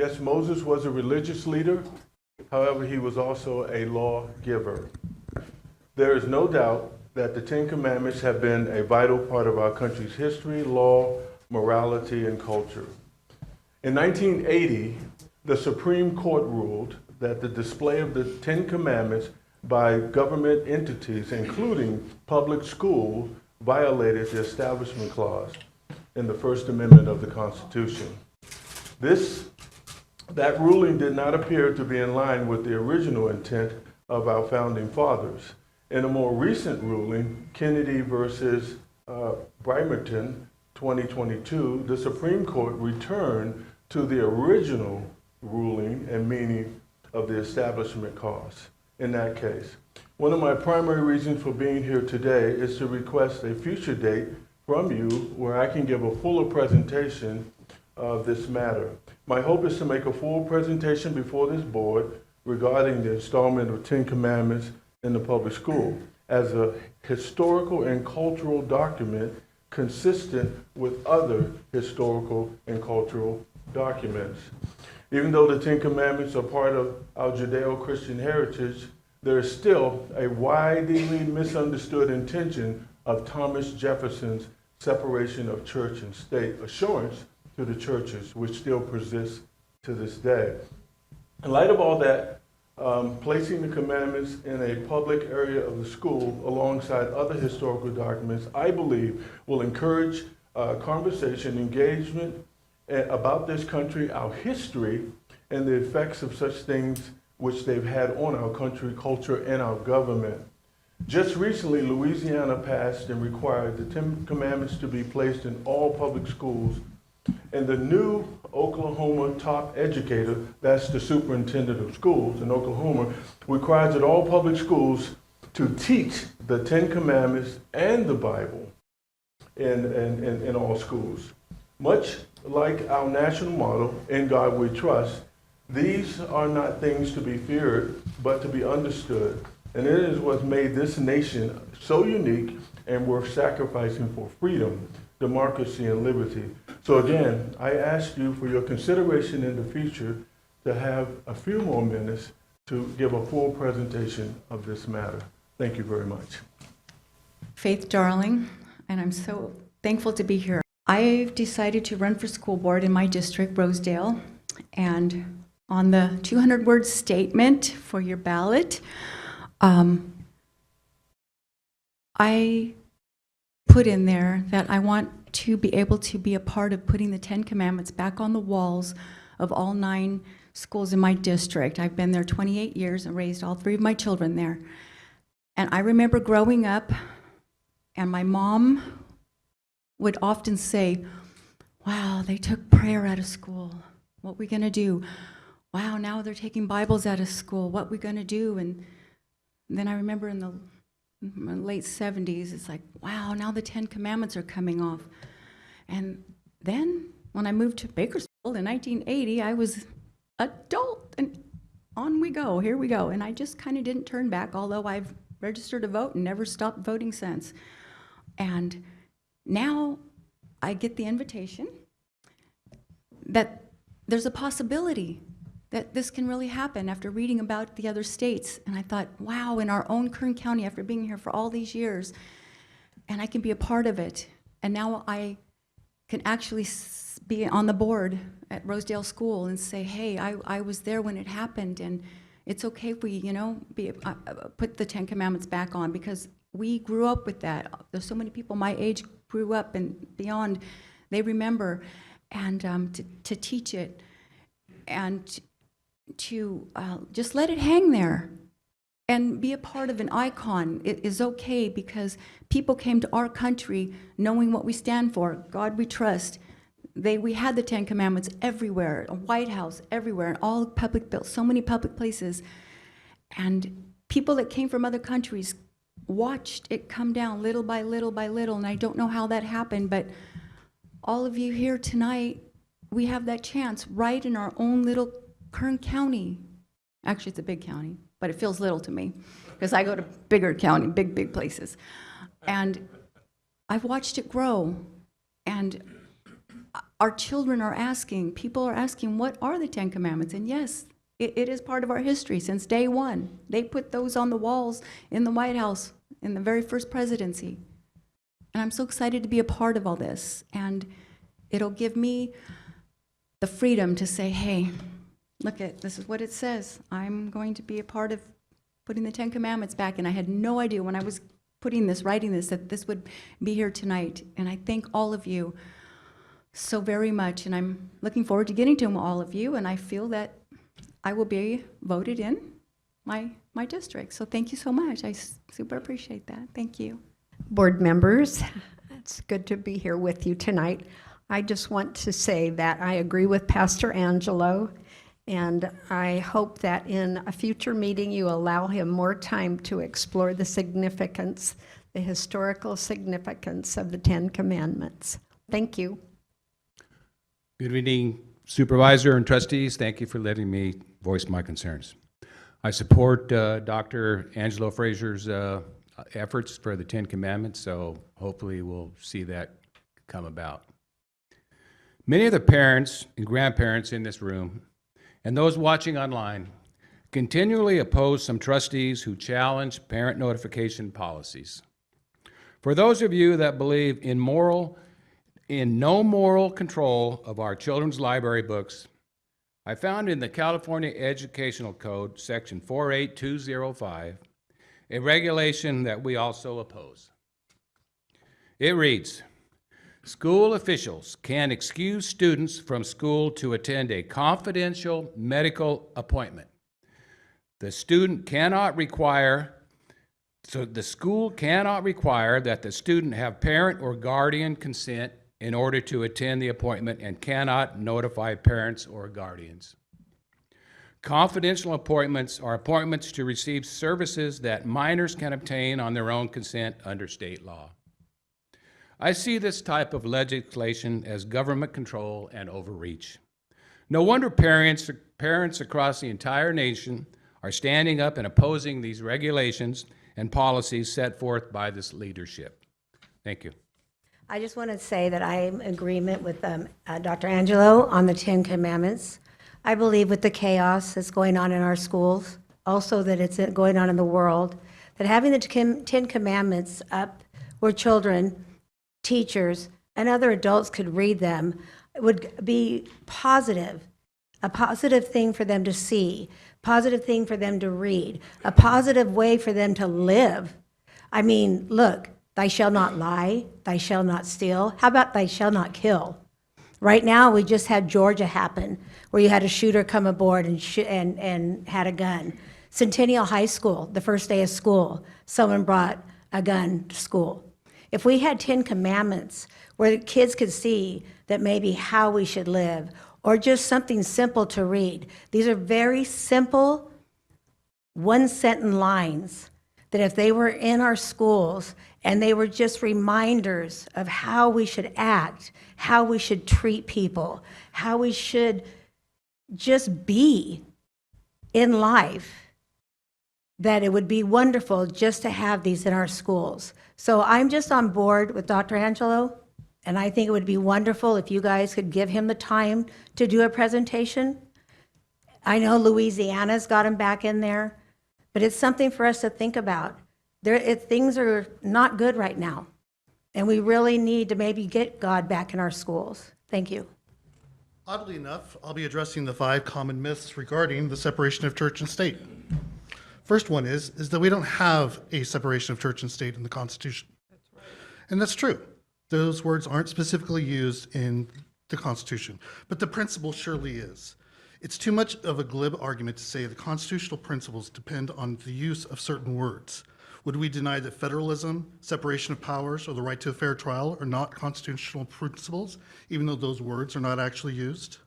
Yes, Moses was a religious leader. However, he was also a lawgiver. There is no doubt that the Ten Commandments have been a vital part of our country's history, law, morality, and culture. In 1980, the Supreme Court ruled that the display of the Ten Commandments by government entities, including public schools, violated the Establishment Clause in the First Amendment of the Constitution. That ruling did not appear to be in line with the original intent of our founding fathers. In a more recent ruling, Kennedy versus Bremerton, 2022, the Supreme Court returned to the original ruling and meaning of the Establishment Clause in that case. One of my primary reasons for being here today is to request a future date from you where I can give a fuller presentation of this matter. My hope is to make a full presentation before this board regarding the installment of 10 Commandments in the public school as a historical and cultural document consistent with other historical and cultural documents. Even though the 10 Commandments are part of our Judeo-Christian heritage, there is still a widely misunderstood intention of Thomas Jefferson's separation of church and state assurance to the churches, which still persists to this day. In light of all that, placing the commandments in a public area of the school alongside other historical documents, I believe, will encourage conversation, engagement about this country, our history, and the effects of such things which they've had on our country, culture, and our government. Just recently, Louisiana passed and required the 10 Commandments to be placed in all public schools. And the new Oklahoma top educator, that's the superintendent of schools in Oklahoma, requires that all public schools to teach the 10 Commandments and the Bible in all schools. Much like our national motto, "In God We Trust," these are not things to be feared, but to be understood. And it is what made this nation so unique and worth sacrificing for freedom, democracy, and liberty. So again, I ask you for your consideration in the future to have a few more minutes to give a full presentation of this matter. Thank you very much. Faith Darling, and I'm so thankful to be here. I've decided to run for school board in my district, Rosedale, and on the 200-word statement for your ballot, I put in there that I want to be able to be a part of putting the 10 Commandments back on the walls of all 9 schools in my district. I've been there 28 years and raised all 3 of my children there. And I remember growing up, and my mom would often say, "Wow, they took prayer out of school. What are we going to do? Wow, now they're taking Bibles out of school. What are we going to do?" And then I remember in the late 70s, it's like, wow, now the 10 Commandments are coming off. And then when I moved to Bakersfield in 1980, I was adult, and on we go, here we go. And I just kind of didn't turn back, although I've registered to vote and never stopped voting since. And now I get the invitation that there's a possibility that this can really happen after reading about the other states. And I thought, wow, in our own Kern County, after being here for all these years, and I can be a part of it. And now I can actually be on the board at Rosedale School and say, hey, I was there when it happened, and it's okay if we, put the 10 Commandments back on, because we grew up with that. There's so many people my age grew up and beyond, they remember, and to teach it, and to just let it hang there and be a part of an icon. It is okay, because people came to our country knowing what we stand for. God we trust. We had the 10 Commandments everywhere, a White House everywhere, and all public built, so many public places. And people that came from other countries watched it come down little by little by little, and I don't know how that happened, but all of you here tonight, we have that chance right in our own little Kern County. Actually, it's a big county, but it feels little to me because I go to bigger county, big places. And I've watched it grow. And our children are asking, people are asking, what are the Ten Commandments? And yes, it is part of our history since day one. They put those on the walls in the White House in the very first presidency. And I'm so excited to be a part of all this. And it'll give me the freedom to say, hey, look this is what it says. I'm going to be a part of putting the Ten Commandments back. And I had no idea when I was writing this, that this would be here tonight. And I thank all of you so very much. And I'm looking forward to getting to know all of you. And I feel that I will be voted in my district. So thank you so much. I super appreciate that. Thank you. Board members, it's good to be here with you tonight. I just want to say that I agree with Pastor Angelo, and I hope that in a future meeting you allow him more time to explore the significance, the historical significance of the Ten Commandments. Thank you. Good evening, Supervisor and trustees. Thank you for letting me voice my concerns. I support Dr. Angelo Frazier's efforts for the Ten Commandments, so hopefully we'll see that come about. Many of the parents and grandparents in this room and those watching online continually oppose some trustees who challenge parent notification policies. For those of you that believe in no moral control of our children's library books, I found in the California Educational Code, section 48205, a regulation that we also oppose. It reads, school officials can excuse students from school to attend a confidential medical appointment. The school cannot require that the student have parent or guardian consent in order to attend the appointment and cannot notify parents or guardians. Confidential appointments are appointments to receive services that minors can obtain on their own consent under state law. I see this type of legislation as government control and overreach. No wonder parents across the entire nation are standing up and opposing these regulations and policies set forth by this leadership. Thank you. I just want to say that I am in agreement with Dr. Angelo on the Ten Commandments. I believe with the chaos that's going on in our schools, also that it's going on in the world, that having the Ten Commandments up where children, teachers, and other adults could read them would be positive, a positive thing for them to see, positive thing for them to read, a positive way for them to live. I mean, look, thou shalt not lie, thou shalt not steal. How about thou shalt not kill? Right now, we just had Georgia happen, where you had a shooter come aboard and had a gun. Centennial High School, the first day of school, someone brought a gun to school. If we had 10 commandments where the kids could see that maybe how we should live, or just something simple to read. These are very simple, one-sentence lines that if they were in our schools and they were just reminders of how we should act, how we should treat people, how we should just be in life, that it would be wonderful just to have these in our schools. So I'm just on board with Dr. Angelo, and I think it would be wonderful if you guys could give him the time to do a presentation. I know Louisiana's got him back in there, but it's something for us to think about. Things are not good right now, and we really need to maybe get God back in our schools. Thank you. Oddly enough, I'll be addressing the 5 common myths regarding the separation of church and state. First one is that we don't have a separation of church and state in the Constitution. That's right. And that's true. Those words aren't specifically used in the Constitution, but the principle surely is. It's too much of a glib argument to say the constitutional principles depend on the use of certain words. Would we deny that federalism, separation of powers, or the right to a fair trial are not constitutional principles, even though those words are not actually used?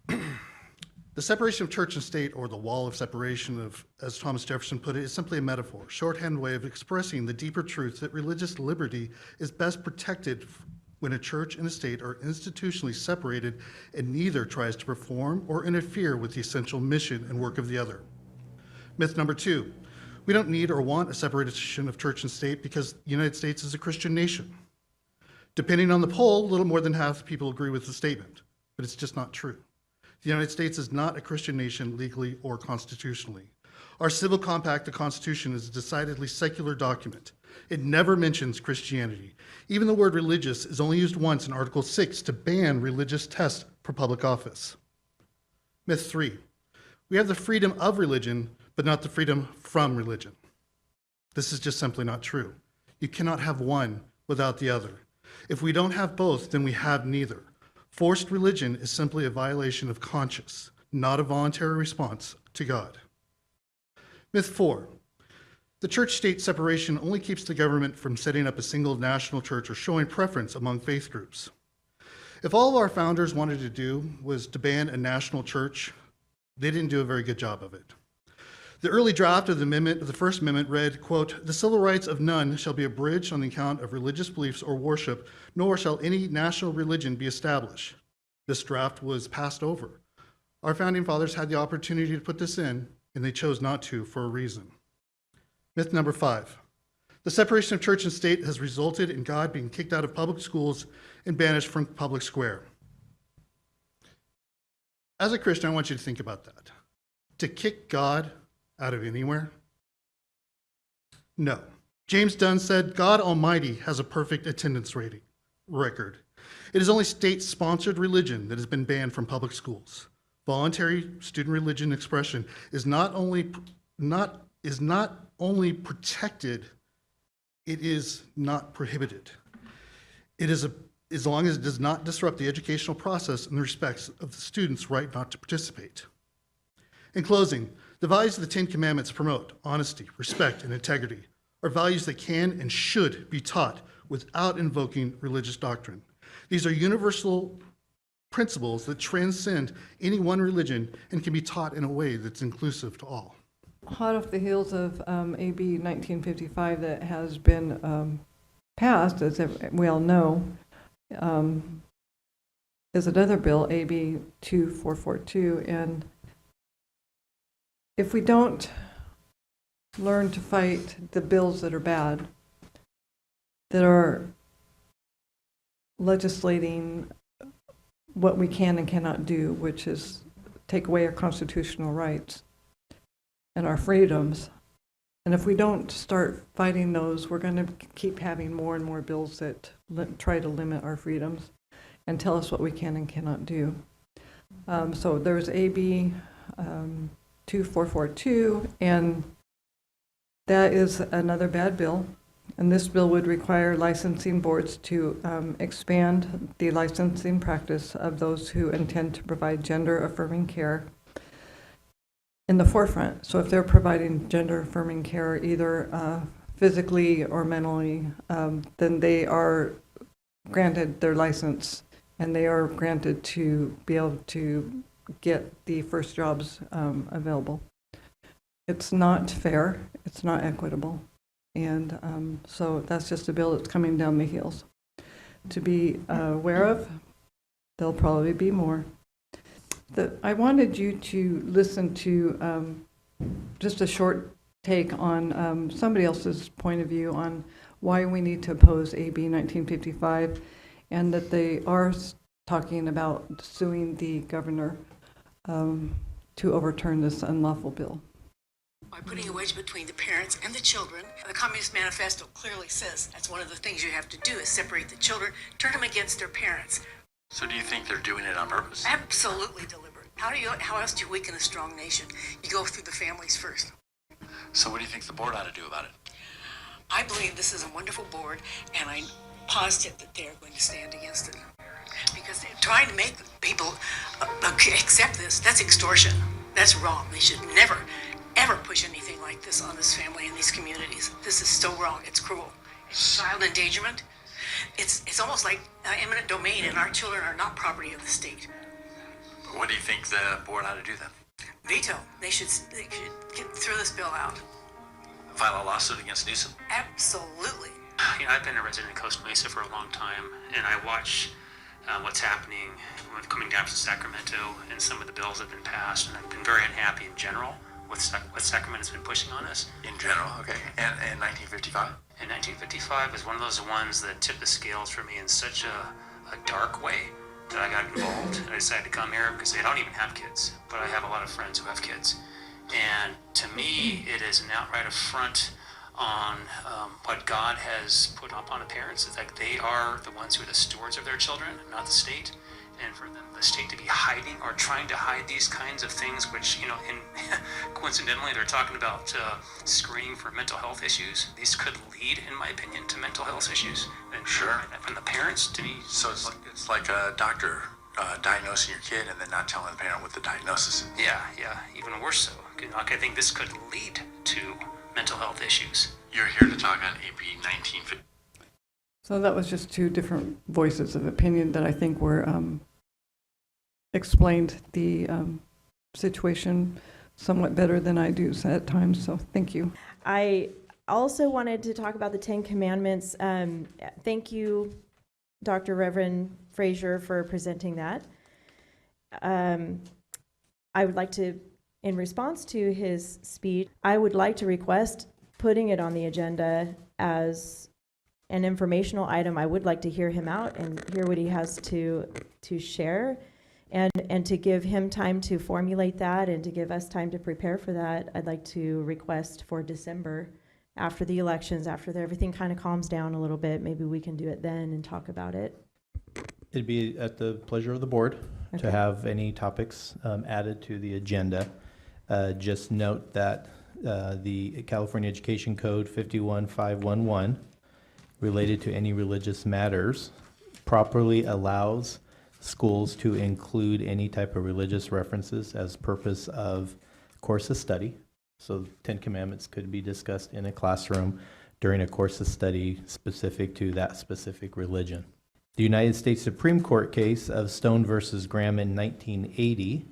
The separation of church and state, or the wall of separation, as Thomas Jefferson put it, is simply a metaphor, shorthand way of expressing the deeper truth that religious liberty is best protected when a church and a state are institutionally separated and neither tries to perform or interfere with the essential mission and work of the other. Myth number 2, we don't need or want a separation of church and state because the United States is a Christian nation. Depending on the poll, a little more than half the people agree with the statement, but it's just not true. The United States is not a Christian nation legally or constitutionally. Our civil compact, the Constitution, is a decidedly secular document. It never mentions Christianity. Even the word religious is only used once in Article 6 to ban religious tests for public office. Myth 3. We have the freedom of religion, but not the freedom from religion. This is just simply not true. You cannot have one without the other. If we don't have both, then we have neither. Forced religion is simply a violation of conscience, not a voluntary response to God. Myth 4. The church-state separation only keeps the government from setting up a single national church or showing preference among faith groups. If all of our founders wanted to do was to ban a national church, they didn't do a very good job of it. The early draft of the First Amendment read, quote, "The civil rights of none shall be abridged on the account of religious beliefs or worship, nor shall any national religion be established." This draft was passed over. Our founding fathers had the opportunity to put this in, and they chose not to for a reason. Myth number 5. The separation of church and state has resulted in God being kicked out of public schools and banished from public square. As a Christian, I want you to think about that. To kick God out of anywhere? No. James Dunn said, "God Almighty has a perfect attendance record. It is only state-sponsored religion that has been banned from public schools. Voluntary student religion expression is not only protected, it is not prohibited. It is as long as it does not disrupt the educational process in the respects of the student's right not to participate." In closing, the values of the Ten Commandments promote honesty, respect, and integrity, are values that can and should be taught without invoking religious doctrine. These are universal principles that transcend any one religion and can be taught in a way that's inclusive to all. Hot off the heels of AB 1955 that has been passed, as we all know, is another bill, AB 2442, and if we don't learn to fight the bills that are bad, that are legislating what we can and cannot do, which is take away our constitutional rights and our freedoms. And if we don't start fighting those, we're going to keep having more and more bills that try to limit our freedoms and tell us what we can and cannot do. So there's AB 2442, and that is another bad bill. And this bill would require licensing boards to expand the licensing practice of those who intend to provide gender-affirming care in the forefront. So if they're providing gender-affirming care either physically or mentally, then they are granted their license and they are granted to be able to get the first jobs available. It's not fair, it's not equitable, and so that's just a bill that's coming down the heels. To be aware of, there'll probably be more. I wanted you to listen to just a short take on somebody else's point of view on why we need to oppose AB 1955, and that they are talking about suing the governor to overturn this unlawful bill. By putting a wedge between the parents and the children, the Communist Manifesto clearly says that's one of the things you have to do is separate the children, turn them against their parents. So do you think they're doing it on purpose? Absolutely deliberate. How else do you weaken a strong nation? You go through the families first. So what do you think the board ought to do about it? I believe this is a wonderful board, and I'm positive that they're going to stand against it. Because they're trying to make people accept this. That's extortion. That's wrong. They should never, ever push anything like this on this family and these communities. This is so wrong. It's cruel. It's child endangerment. It's almost like eminent domain, and our children are not property of the state. What do you think the board ought to do then? Veto. They should throw this bill out. File a lawsuit against Newsom? Absolutely. You know, I've been a resident of Costa Mesa for a long time, and I watch what's happening coming down from Sacramento and some of the bills that have been passed, and I've been very unhappy in general what Sacramento has been pushing on us. In general, okay. And 1955? And 1955 was one of those ones that tipped the scales for me in such a dark way that I got involved. And I decided to come here because I don't even have kids, but I have a lot of friends who have kids. And to me, it is an outright affront on what God has put upon the parents. It's like they are the ones who are the stewards of their children, not the state. And for them, the state to be hiding or trying to hide these kinds of things, which, you know, coincidentally, they're talking about screening for mental health issues. These could lead, in my opinion, to mental health issues. And Sure. From the parents, to me. So it's like a doctor diagnosing your kid and then not telling the parent what the diagnosis is. Yeah, even worse so. You know, like, I think this could lead to mental health issues. You're here to talk on AB 1950. So that was just two different voices of opinion that I think were explained the situation somewhat better than I do at times, so thank you. I also wanted to talk about the Ten Commandments. Thank you, Dr. Reverend Frazier, for presenting that. I would like to, in response to his speech, I would like to request putting it on the agenda as an informational item. I would like to hear him out and hear what he has to share, and to give him time to formulate that and to give us time to prepare for that. I'd like to request for December, after the elections, after everything kind of calms down a little bit. Maybe we can do it then and talk about it. It'd be at the pleasure of the board Okay. to have any topics added to the agenda. Just note that the California Education Code 51511, related to any religious matters, properly allows schools to include any type of religious references as purpose of course of study. So 10 Commandments could be discussed in a classroom during a course of study specific to that specific religion. The United States Supreme Court case of Stone versus Graham in 1980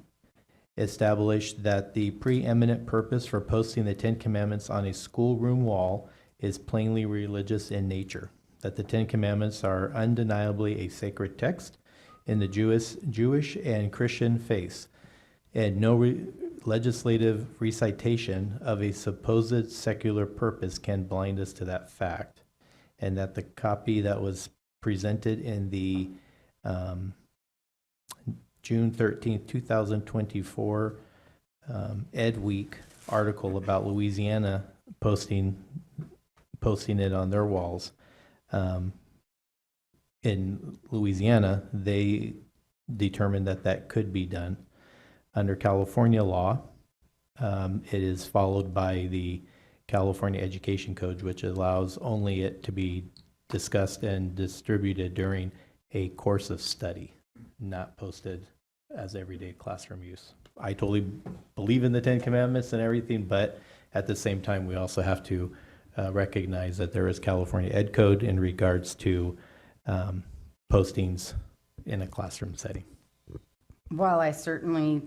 established that the preeminent purpose for posting the 10 Commandments on a schoolroom wall is plainly religious in nature, that the 10 Commandments are undeniably a sacred text in the Jewish and Christian faiths, and no legislative recitation of a supposed secular purpose can blind us to that fact, and that the copy that was presented in the June 13th, 2024 Ed Week article about Louisiana posting it on their walls. In Louisiana, they determined that that could be done. Under California law, it is followed by the California Education Code, which allows only it to be discussed and distributed during a course of study, not posted as everyday classroom use. I totally believe in the 10 Commandments and everything, but at the same time, we also have to recognize that there is California Ed Code in regards to postings in a classroom setting. While I certainly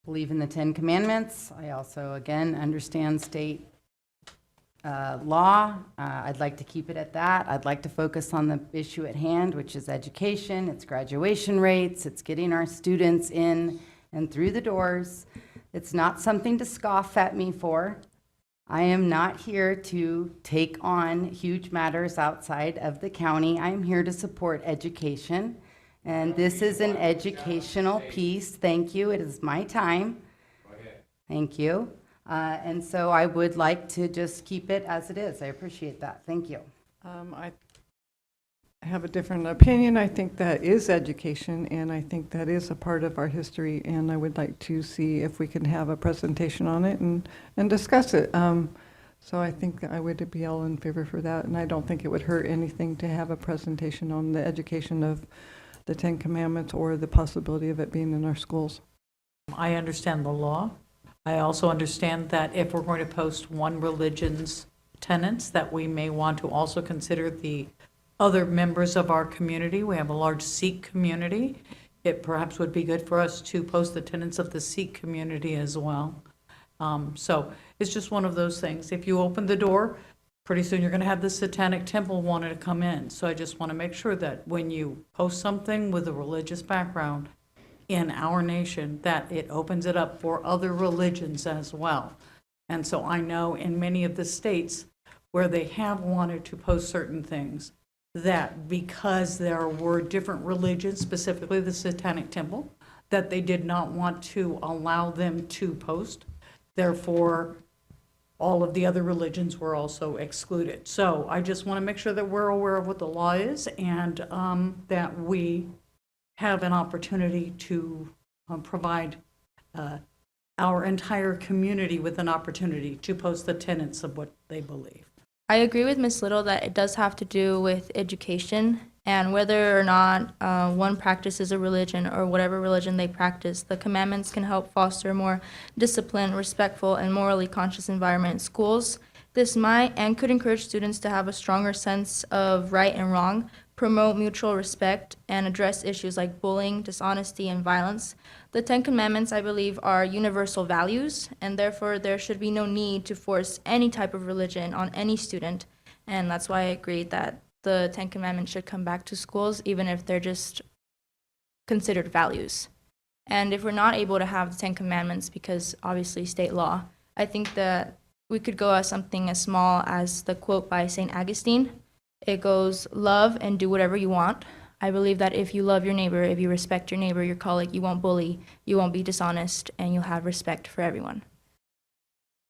believe in the 10 Commandments, I also, again, understand state law. I'd like to keep it at that. I'd like to focus on the issue at hand, which is education, it's graduation rates, it's getting our students in and through the doors. It's not something to scoff at me for. I am not here to take on huge matters outside of the county. I'm here to support education. And this is an educational piece. Thank you. It is my time. Thank you. And so I would like to just keep it as it is. I appreciate that. Thank you. I have a different opinion. I think that is education, and I think that is a part of our history, and I would like to see if we can have a presentation on it and discuss it. So I think I would be all in favor for that, and I don't think it would hurt anything to have a presentation on the education of the 10 Commandments or the possibility of it being in our schools. I understand the law. I also understand that if we're going to post one religion's tenets, that we may want to also consider the other members of our community. We have a large Sikh community. It perhaps would be good for us to post the tenets of the Sikh community as well. So it's just one of those things. If you open the door, pretty soon you're going to have the Satanic Temple wanting to come in. So I just want to make sure that when you post something with a religious background in our nation, that it opens it up for other religions as well. And so I know in many of the states where they have wanted to post certain things, that because there were different religions, specifically the Satanic Temple, that they did not want to allow them to post. Therefore, all of the other religions were also excluded. So I just want to make sure that we're aware of what the law is, and that we have an opportunity to provide our entire community with an opportunity to post the tenets of what they believe. I agree with Ms. Little that it does have to do with education, and whether or not one practices a religion or whatever religion they practice, the commandments can help foster a more disciplined, respectful, and morally conscious environment in schools. This might and could encourage students to have a stronger sense of right and wrong, promote mutual respect, and address issues like bullying, dishonesty, and violence. The Ten Commandments, I believe, are universal values, and therefore there should be no need to force any type of religion on any student. And that's why I agree that the Ten Commandments should come back to schools, even if they're just considered values. And if we're not able to have the Ten Commandments, because obviously state law, I think that we could go as something as small as the quote by St. Augustine. It goes, love and do whatever you want. I believe that if you love your neighbor, if you respect your neighbor, your colleague, you won't bully, you won't be dishonest, and you'll have respect for everyone.